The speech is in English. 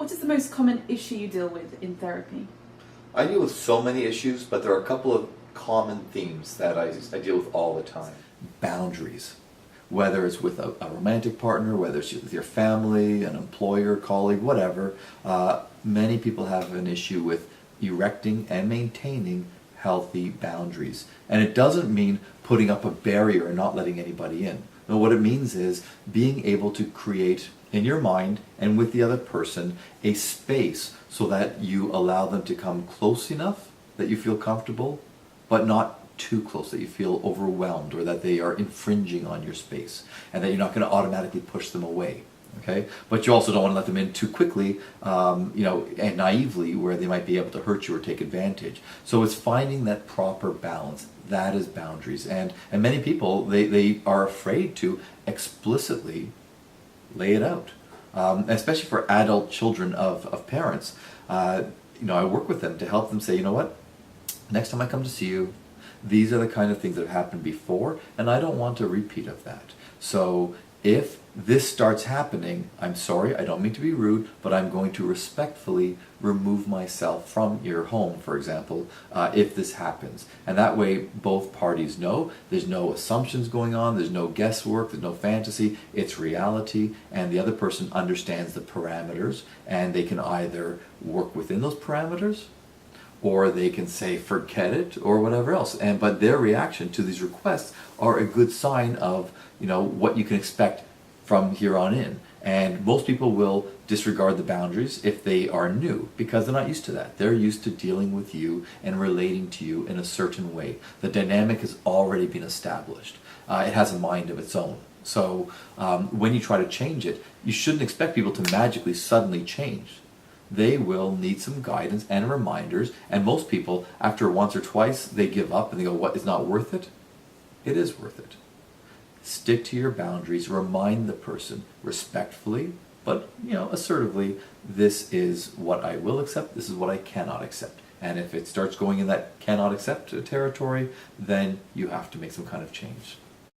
What is the most common issue you deal with in therapy? I deal with so many issues, but there are a couple of common themes that I deal with all the time. Boundaries. Whether it's with a romantic partner, whether it's with your family, an employer, colleague, whatever, many people have an issue with erecting and maintaining healthy boundaries. And it doesn't mean putting up a barrier and not letting anybody in. No, what it means is being able to create in your mind and with the other person a space so that you allow them to come close enough that you feel comfortable, but not too close that you feel overwhelmed or that they are infringing on your space, and that you're not going to automatically push them away. Okay, but you also don't want to let them in too quickly, and naively, where they might be able to hurt you or take advantage. So it's finding that proper balance. That is boundaries, and many people they are afraid to explicitly lay it out, especially for adult children of parents. I work with them to help them say, you know what, next time I come to see you, these are the kind of things that have happened before, and I don't want a repeat of that. So if this starts happening, I'm sorry, I don't mean to be rude, but I'm going to respectfully remove myself from your home, for example, if this happens. And that way both parties know there's no assumptions going on, there's no guesswork, there's no fantasy, it's reality, and the other person understands the parameters, and they can either work within those parameters, or they can say forget it or whatever else. But their reaction to these requests are a good sign of what you can expect from here on in. And most people will disregard the boundaries if they are new, because they're not used to that. They're used to dealing with you and relating to you in a certain way. The dynamic has already been established. It has a mind of its own. So when you try to change it, you shouldn't expect people to magically suddenly change. They will need some guidance and reminders, and most people, after once or twice, they give up and they go, what, it's not worth it? It is worth it. Stick to your boundaries, remind the person respectfully, but assertively, this is what I will accept, this is what I cannot accept. And if it starts going in that cannot accept territory, then you have to make some kind of change.